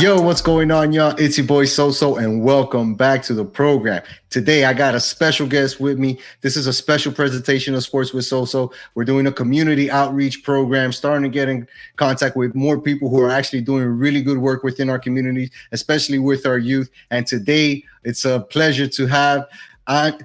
Yo, what's going on, y'all? It's your boy Soso, and welcome back to the program. Today, I got a special guest with me. This is a special presentation of Sports with Soso. We're doing a community outreach program, starting to get in contact with more people who are actually doing really good work within our communities, especially with our youth. And today, it's a pleasure to have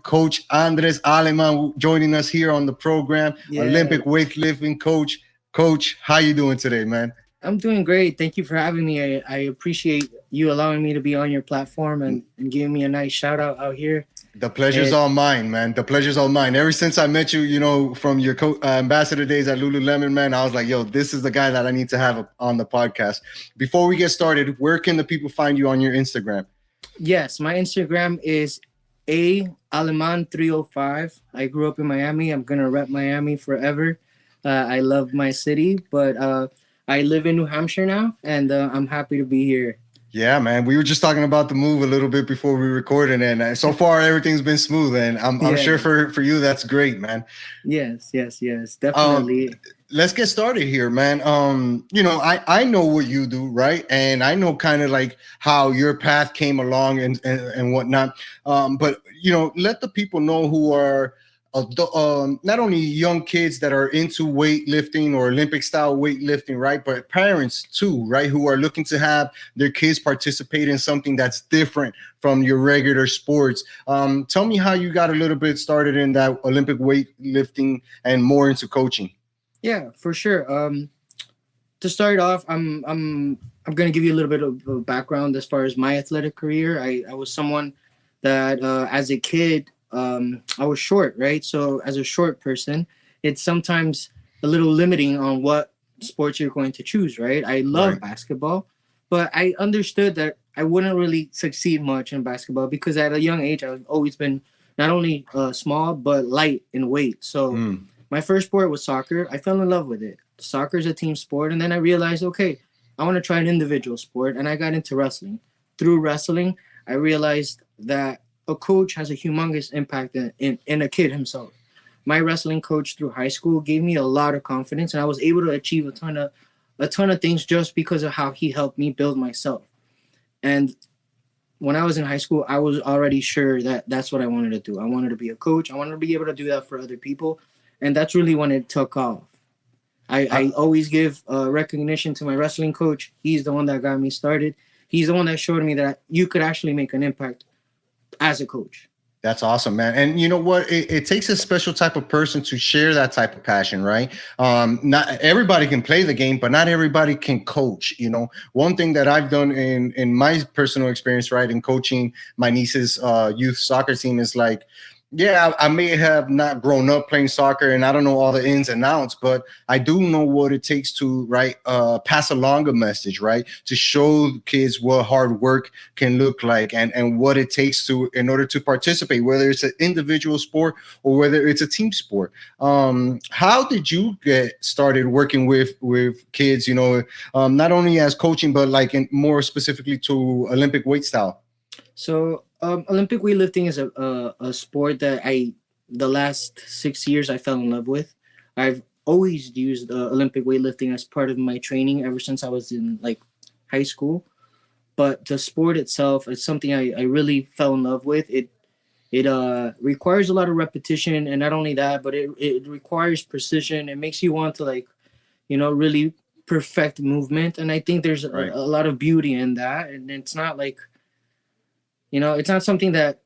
Coach Andres Aleman joining us here on the program, Olympic weightlifting coach. Coach, how you doing today, man? I'm doing great. Thank you for having me. I appreciate you allowing me to be on your platform and giving me a nice shout out here. The pleasure's all mine, man. The pleasure's all mine. Ever since I met you, from your ambassador days at Lululemon, man, I was like, yo, this is the guy that I need to have on the podcast. Before we get started, where can the people find you on your Instagram? Yes, my Instagram is Aleman305. I grew up in Miami. I'm going to rep Miami forever. I love my city, but I live in New Hampshire now, and I'm happy to be here. Yeah, man. We were just talking about the move a little bit before we recorded, and so far everything's been smooth. And I'm sure for you that's great, man. Yes, definitely. Let's get started here, man. I know what you do, right? And I know kind of like how your path came along and whatnot. But let the people know who are not only young kids that are into weightlifting or Olympic style weightlifting, right? But parents too, right? Who are looking to have their kids participate in something that's different from your regular sports. Tell me how you got a little bit started in that Olympic weightlifting and more into coaching. Yeah, for sure. To start off, I'm going to give you a little bit of a background as far as my athletic career. I was someone that as a kid, I was short, right? So as a short person, it's sometimes a little limiting on what sports you're going to choose, right? I love basketball, but I understood that I wouldn't really succeed much in basketball because at a young age, I've always been not only small, but light in weight. So my first sport was soccer. I fell in love with it. Soccer is a team sport. And then I realized, okay, I want to try an individual sport. And I got into wrestling. Through wrestling, I realized that a coach has a humongous impact in a kid himself. My wrestling coach through high school gave me a lot of confidence, and I was able to achieve a ton of things just because of how he helped me build myself. And when I was in high school, I was already sure that that's what I wanted to do. I wanted to be a coach. I wanted to be able to do that for other people. And that's really when it took off. I always give recognition to my wrestling coach. He's the one that got me started. He's the one that showed me that you could actually make an impact as a coach. That's awesome, man. And you know what? It takes a special type of person to share that type of passion, right? Not everybody can play the game, but not everybody can coach. One thing that I've done in my personal experience, right, in coaching my niece's youth soccer team is like, yeah, I may have not grown up playing soccer and I don't know all the ins and outs, but I do know what it takes to, right, pass along a message, right, to show kids what hard work can look like and what it takes in order to participate, whether it's an individual sport or whether it's a team sport. How did you get started working with kids, not only as coaching, but like more specifically to Olympic weight style? So Olympic weightlifting is a sport that the last 6 years I fell in love with. I've always used Olympic weightlifting as part of my training ever since I was in like high school. But the sport itself is something I really fell in love with. It requires a lot of repetition, and not only that, but it requires precision. It makes you want to really perfect movement. And I think there's a lot of beauty in that. And it's not like, it's not something that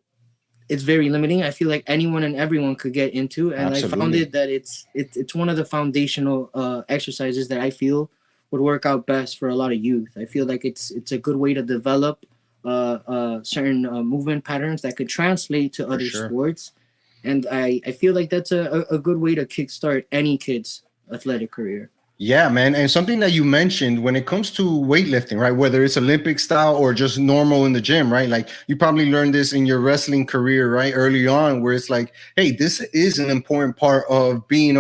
it's very limiting. I feel like anyone and everyone could get into, and absolutely. I found it that it's one of the foundational exercises that I feel would work out best for a lot of youth. I feel like it's a good way to develop certain movement patterns that could translate to other sports, and I feel like that's a good way to kickstart any kid's athletic career. Yeah, man. And something that you mentioned when it comes to weightlifting, right? Whether it's Olympic style or just normal in the gym, right? Like you probably learned this in your wrestling career, right? Early on, where it's like, hey, this is an important part of being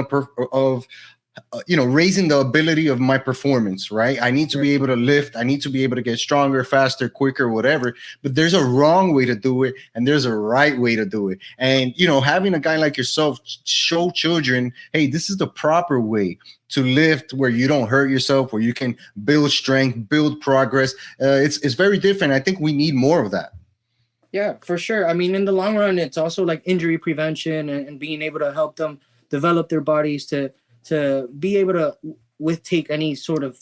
raising the ability of my performance, right? I need to Sure. be able to lift. I need to be able to get stronger, faster, quicker, whatever. But there's a wrong way to do it, and there's a right way to do it. And, having a guy like yourself show children, hey, this is the proper way to lift, where you don't hurt yourself, where you can build strength, build progress. It's very different. I think we need more of that. Yeah, for sure. I mean, in the long run, it's also like injury prevention and being able to help them develop their bodies to be able to take any sort of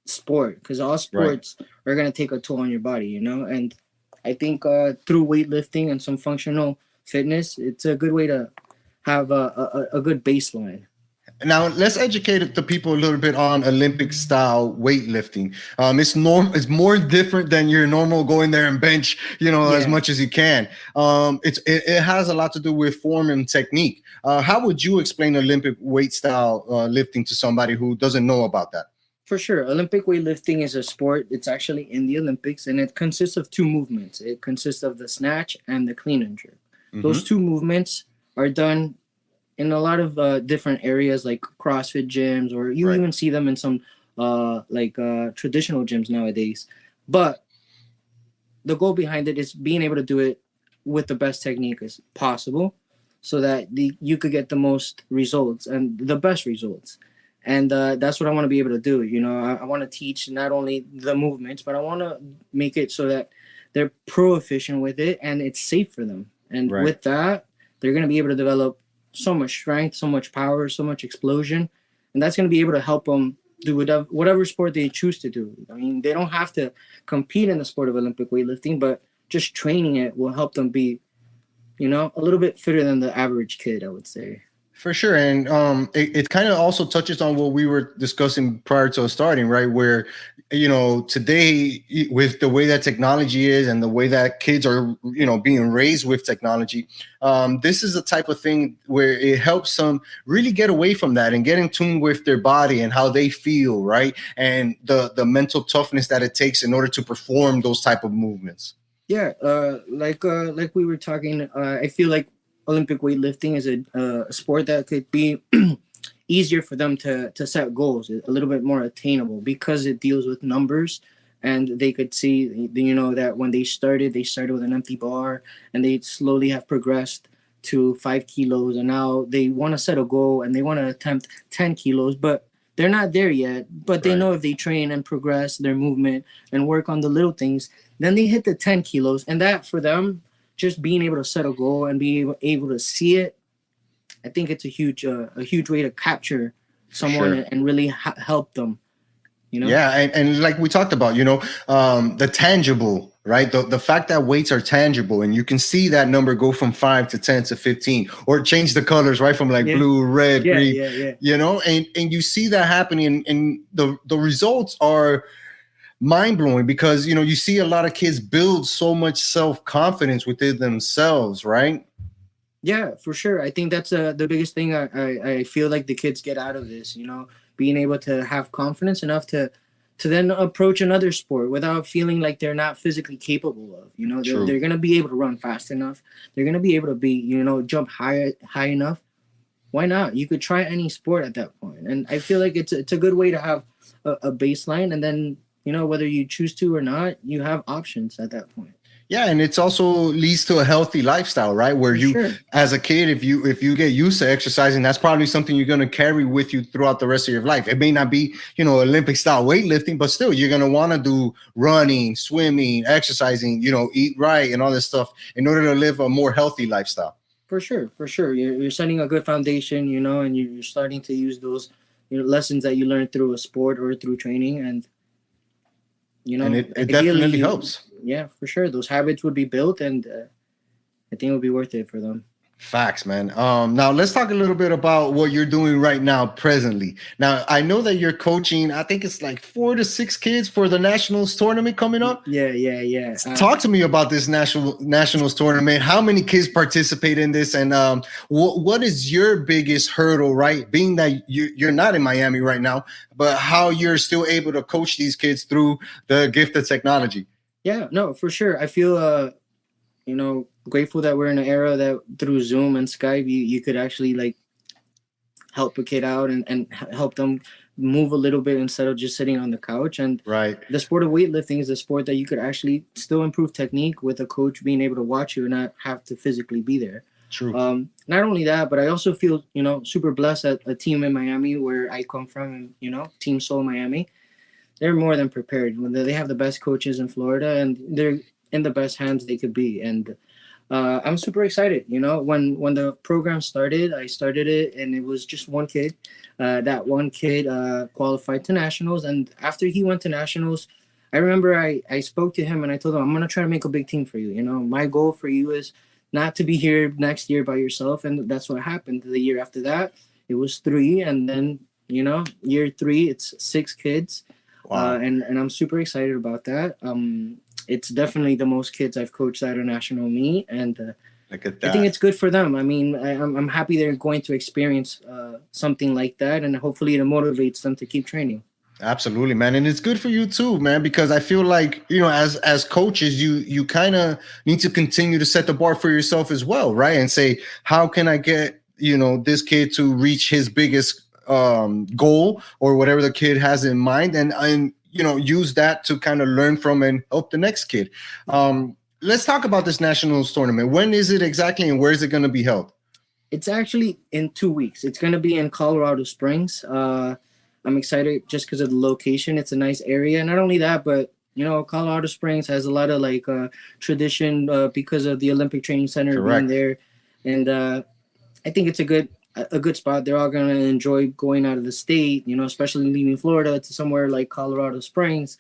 sport, because all Right. sports are going to take a toll on your body, and I think through weightlifting and some functional fitness, it's a good way to have a good baseline. Now let's educate the people a little bit on Olympic style weightlifting. It's more different than your normal going there and bench, as Yeah, much as you can. It has a lot to do with form and technique. How would you explain Olympic weight style lifting to somebody who doesn't know about that? for sure. Olympic weightlifting is a sport. It's actually in the Olympics, and it consists of two movements. It consists of the snatch and the clean and jerk. Those Hmm. two movements are done in a lot of different areas, like CrossFit gyms, or you Right. even see them in some traditional gyms nowadays. But the goal behind it is being able to do it with the best technique as possible, so that you could get the most results and the best results. And that's what I want to be able to do. I want to teach not only the movements, but I want to make it so that they're pro efficient with it and it's safe for them. And Right. with that, they're going to be able to develop so much strength, so much power, so much explosion. And that's going to be able to help them do whatever sport they choose to do. I mean, they don't have to compete in the sport of Olympic weightlifting, but just training it will help them be, a little bit fitter than the average kid, I would say. For sure. And it kind of also touches on what we were discussing prior to us starting, right? Where, today, with the way that technology is and the way that kids are, being raised with technology, this is the type of thing where it helps them really get away from that and get in tune with their body and how they feel, right? And the mental toughness that it takes in order to perform those type of movements. Yeah, like we were talking, I feel like Olympic weightlifting is a sport that could be easier for them to set goals, a little bit more attainable, because it deals with numbers, and they could see, that when they started with an empty bar, and they slowly have progressed to 5 kilos, and now they want to set a goal and they want to attempt 10 kilos, but they're not there yet. But they Right. know if they train and progress their movement and work on the little things, then they hit the 10 kilos. And that, for them, just being able to set a goal and be able to see it, I think it's a huge way to capture someone Sure. and really help them. Yeah, and like we talked about, the tangible, right? The fact that weights are tangible, and you can see that number go from 5 to 10 to 15, or change the colors, right? From like Yeah, blue, red, yeah, green, yeah, yeah. and you see that happening, and the results are mind blowing, because you see a lot of kids build so much self-confidence within themselves, right? Yeah, for sure. I think that's the biggest thing I feel like the kids get out of this, being able to have confidence enough to then approach another sport without feeling like they're not physically capable of. True. They're going to be able to run fast enough. They're going to be able to be, jump high enough. Why not? You could try any sport at that point. And I feel like it's a good way to have a baseline, and then, whether you choose to or not, you have options at that point. Yeah, and it's also leads to a healthy lifestyle, right? Where For you, sure. as a kid, if you get used to exercising, that's probably something you're going to carry with you throughout the rest of your life. It may not be, Olympic style weightlifting, but still, you're going to want to do running, swimming, exercising, eat right, and all this stuff in order to live a more healthy lifestyle. For sure, for sure. You're setting a good foundation, and you're starting to use those, lessons that you learned through a sport or through training, and And it ideally, definitely helps. yeah, for sure, those habits would be built, and I think it would be worth it for them. Facts, man. Now let's talk a little bit about what you're doing right now, presently. Now, I know that you're coaching, I think it's like 4 to 6 kids for the nationals tournament coming up. Yeah, yeah, yeah. Talk to me about this nationals tournament. How many kids participate in this, and what is your biggest hurdle, right? Being that you're not in Miami right now, but how you're still able to coach these kids through the gift of technology. Yeah, no, for sure. I feel grateful that we're in an era that through Zoom and Skype, you could actually like help a kid out and help them move a little bit instead of just sitting on the couch. And Right. the sport of weightlifting is a sport that you could actually still improve technique with a coach being able to watch you and not have to physically be there. True. Not only that, but I also feel, super blessed at a team in Miami where I come from, and, Team Soul Miami. They're more than prepared. They have the best coaches in Florida, and they're in the best hands they could be. And I'm super excited. When the program started, I started it, and it was just one kid. That one kid qualified to nationals, and after he went to nationals, I remember I spoke to him and I told him, I'm gonna try to make a big team for you. My goal for you is not to be here next year by yourself, and that's what happened. The year after that, it was 3, and then year 3, it's 6 kids. Wow. And I'm super excited about that. It's definitely the most kids I've coached at a national meet, and Look at I think that. it's good for them. I mean, I'm happy they're going to experience something like that, and hopefully it motivates them to keep training. Absolutely, man, and it's good for you too, man, because I feel like as coaches, you kind of need to continue to set the bar for yourself as well, right? And say, how can I get this kid to reach his biggest goal or whatever the kid has in mind, and use that to kind of learn from and help the next kid. Let's talk about this nationals tournament. When is it exactly, and where is it going to be held? It's actually in 2 weeks. It's going to be in Colorado Springs. I'm excited just because of the location. It's a nice area. Not only that, but Colorado Springs has a lot of tradition because of the Olympic Training Center Correct. being there, and I think it's a good spot. They're all gonna enjoy going out of the state, especially leaving Florida to somewhere like Colorado Springs.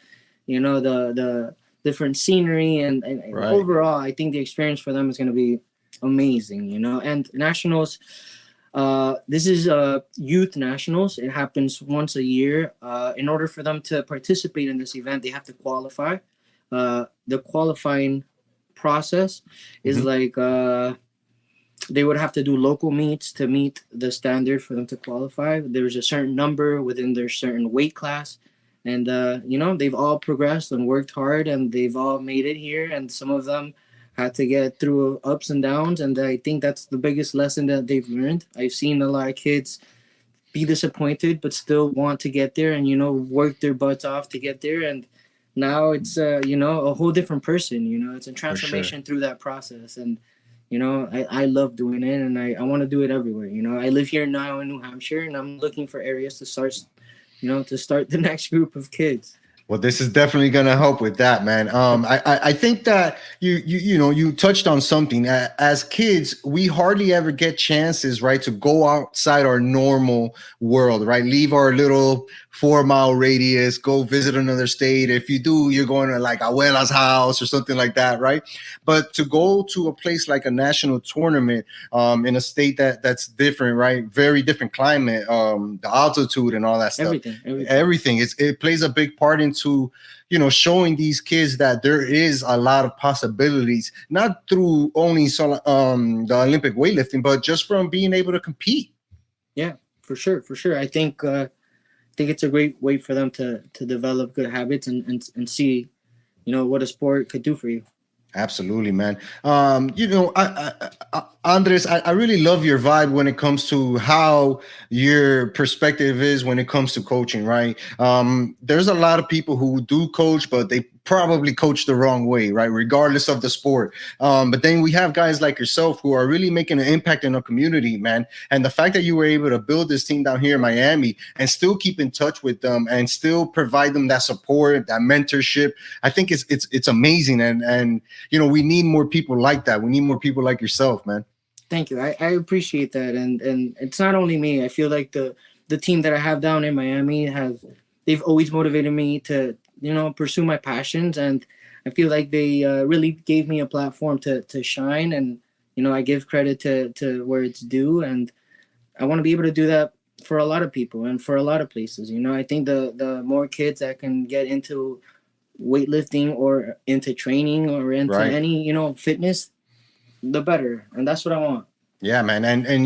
The different scenery and Right. overall, I think the experience for them is gonna be amazing. And nationals. This is youth nationals. It happens once a year. In order for them to participate in this event, they have to qualify. The qualifying process is they would have to do local meets to meet the standard for them to qualify. There's a certain number within their certain weight class. And, they've all progressed and worked hard, and they've all made it here. And some of them had to get through ups and downs, and I think that's the biggest lesson that they've learned. I've seen a lot of kids be disappointed but still want to get there and work their butts off to get there, and now it's a whole different person. It's a transformation through that process, and I love doing it, and I want to do it everywhere. I live here now in New Hampshire, and I'm looking for areas to start the next group of kids. Well, this is definitely going to help with that, man. I think that you touched on something. As kids, we hardly ever get chances, right, to go outside our normal world, right? Leave our little 4-mile radius, go visit another state. If you do, you're going to like Abuela's house or something like that, right? But to go to a place like a national tournament in a state that's different, right? Very different climate, the altitude and all that stuff. Everything. It plays a big part into showing these kids that there is a lot of possibilities, not through only the Olympic weightlifting, but just from being able to compete. Yeah, for sure. I think it's a great way for them to develop good habits and see what a sport could do for you. Absolutely, man. Andres, I really love your vibe when it comes to how your perspective is when it comes to coaching, right? There's a lot of people who do coach, but they probably coach the wrong way, right? Regardless of the sport. But then we have guys like yourself who are really making an impact in our community, man. And the fact that you were able to build this team down here in Miami and still keep in touch with them and still provide them that support, that mentorship, I think it's amazing. And we need more people like that. We need more people like yourself, man. Thank you. I appreciate that. And it's not only me. I feel like the team that I have down in Miami they've always motivated me to pursue my passions, and I feel like they really gave me a platform to shine, and I give credit to where it's due, and I want to be able to do that for a lot of people and for a lot of places. I think the more kids that can get into weightlifting or into training or into any fitness, the better, and that's what I want. Yeah, man. And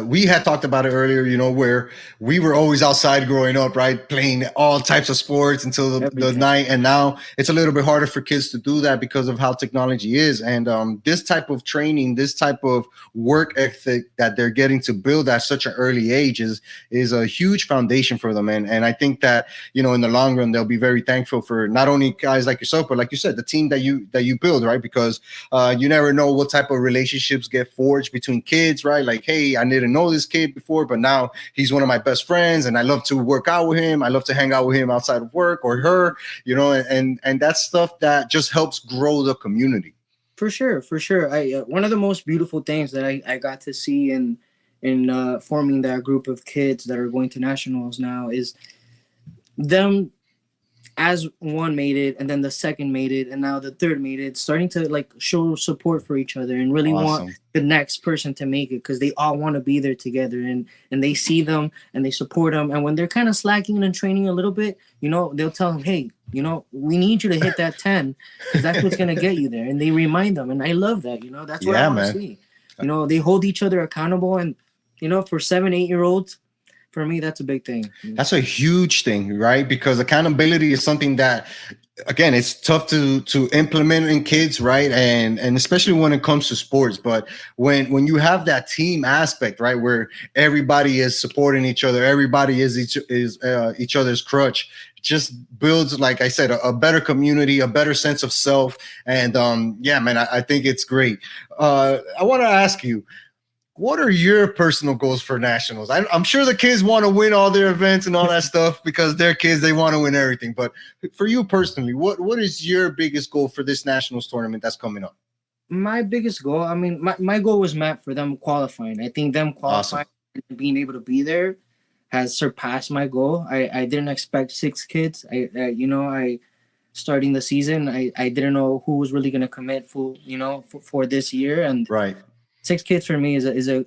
we had talked about it earlier, where we were always outside growing up, right? Playing all types of sports until the Everything. night. And now it's a little bit harder for kids to do that because of how technology is. And this type of training, this type of work ethic that they're getting to build at such an early age is a huge foundation for them. And I think that, in the long run, they'll be very thankful for not only guys like yourself, but like you said, the team that you build, right? Because you never know what type of relationships get forged between kids, right? Like, hey, I didn't know this kid before, but now he's one of my best friends, and I love to work out with him. I love to hang out with him outside of work or her, and that's stuff that just helps grow the community. For sure, for sure. I one of the most beautiful things that I got to see in forming that group of kids that are going to nationals now is them as one made it, and then the second made it, and now the third made it, starting to like show support for each other and really want Awesome. the next person to make it, because they all want to be there together, and they see them and they support them. And when they're kind of slacking and training a little bit, they'll tell them, hey, we need you to hit that 10, because that's what's going to get you there. And they remind them, and I love that. That's what I Yeah, want to man. see. They hold each other accountable, and for 7, 8 year olds, for me, that's a big thing. That's a huge thing, right? Because accountability is something that, again, it's tough to implement in kids, right? And especially when it comes to sports. But when you have that team aspect, right, where everybody is supporting each other, everybody is each other's crutch, just builds, like I said, a better community, a better sense of self. And yeah, man, I think it's great. I want to ask you, what are your personal goals for nationals? I'm sure the kids want to win all their events and all that stuff because they're kids, they want to win everything. But for you personally, what is your biggest goal for this nationals tournament that's coming up? My biggest goal, I mean, my goal was met for them qualifying. I think them Awesome. qualifying and being able to be there has surpassed my goal. I didn't expect 6 kids. I starting the season, I didn't know who was really going to commit full, for this year. And Right. 6 kids for me is a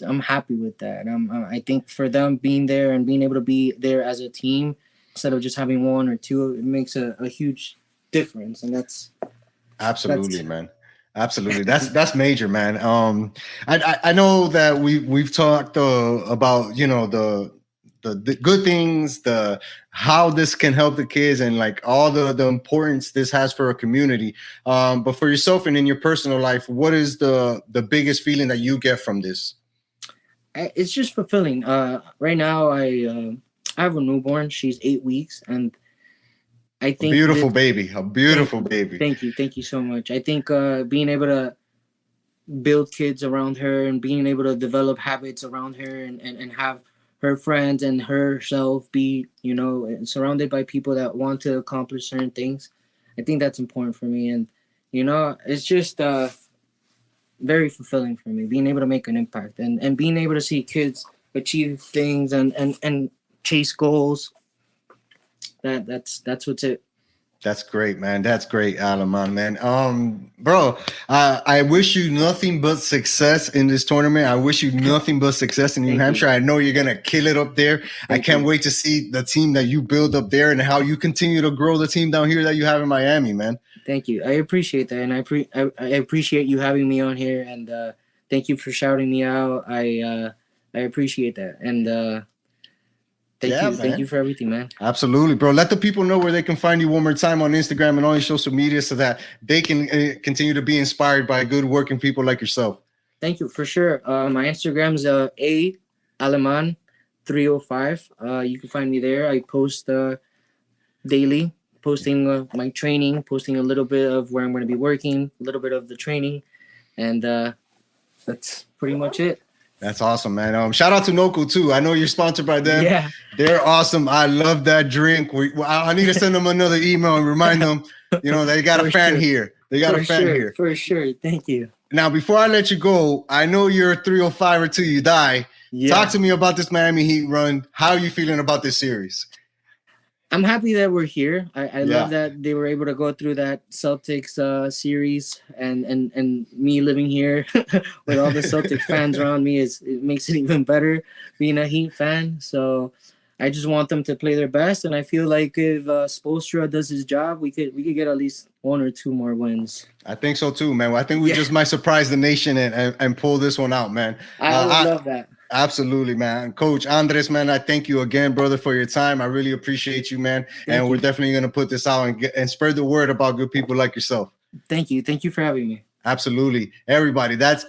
I'm happy with that. I think for them being there and being able to be there as a team instead of just having one or two, it makes a huge difference. And that's Absolutely, man. Absolutely. That's major, man. I know that we've talked about, the good things, the how this can help the kids, and like all the importance this has for a community. But for yourself and in your personal life, what is the biggest feeling that you get from this? it's just fulfilling. Right now, I have a newborn. She's 8 weeks, and I A think beautiful this. baby, a Thank beautiful you, baby. thank you so much. I think being able to build kids around her and being able to develop habits around her, and have her friends and herself be surrounded by people that want to accomplish certain things. I think that's important for me, and it's just very fulfilling for me being able to make an impact, and being able to see kids achieve things, and chase goals. That's what's it. That's great, man. That's great, Aleman, man. Bro, I wish you nothing but success in this tournament. I wish you nothing but success in New Thank you. Hampshire. I know you're gonna kill it up there. I Thank can't you. wait to see the team that you build up there and how you continue to grow the team down here that you have in Miami, man. Thank you. I appreciate that, and I appreciate you having me on here, and thank you for shouting me out. I appreciate that, and Yeah, thank you man. for everything, man. Absolutely, bro. Let the people know where they can find you one more time on Instagram and all your social media so that they can continue to be inspired by good working people like yourself. Thank you for sure. My Instagram's a Aleman 305. You can find me there. I post daily, posting my training, posting a little bit of where I'm going to be working, a little bit of the training, and that's pretty much it. That's awesome, man. Shout out to Noco too. I know you're sponsored by them. Yeah, They're awesome. I love that drink. I need to send them another email and remind them, they got a for fan sure, here. They got a fan here. for sure. Thank you. Now, before I let you go, I know you're 305 or two you die. Talk Yeah. to me about this Miami Heat run. How are you feeling about this series? I'm happy that we're here. I love Yeah. that they were able to go through that Celtics series, and me living here with all the Celtic fans around me, it makes it even better being a Heat fan. So I just want them to play their best, and I feel like if Spoelstra does his job, we could get at least 1 or 2 more wins. I think so too, man. I think we just might surprise the nation and pull this one out, man. I would love that. Absolutely, man. Coach Andres, man, I thank you again, brother, for your time. I really appreciate you, man. Thank We're you. definitely going to put this out and spread the word about good people like yourself. Thank you. Thank you for having me. Absolutely. Everybody, that's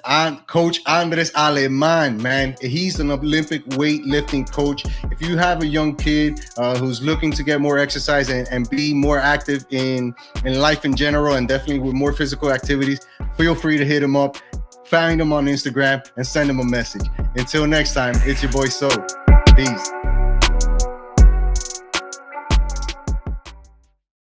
Coach Andres Aleman, man. He's an Olympic weightlifting coach. If you have a young kid who's looking to get more exercise and be more active in life in general, and definitely with more physical activities, feel free to hit him up, find him on Instagram, and send him a message. Until next time, it's your boy So. Peace.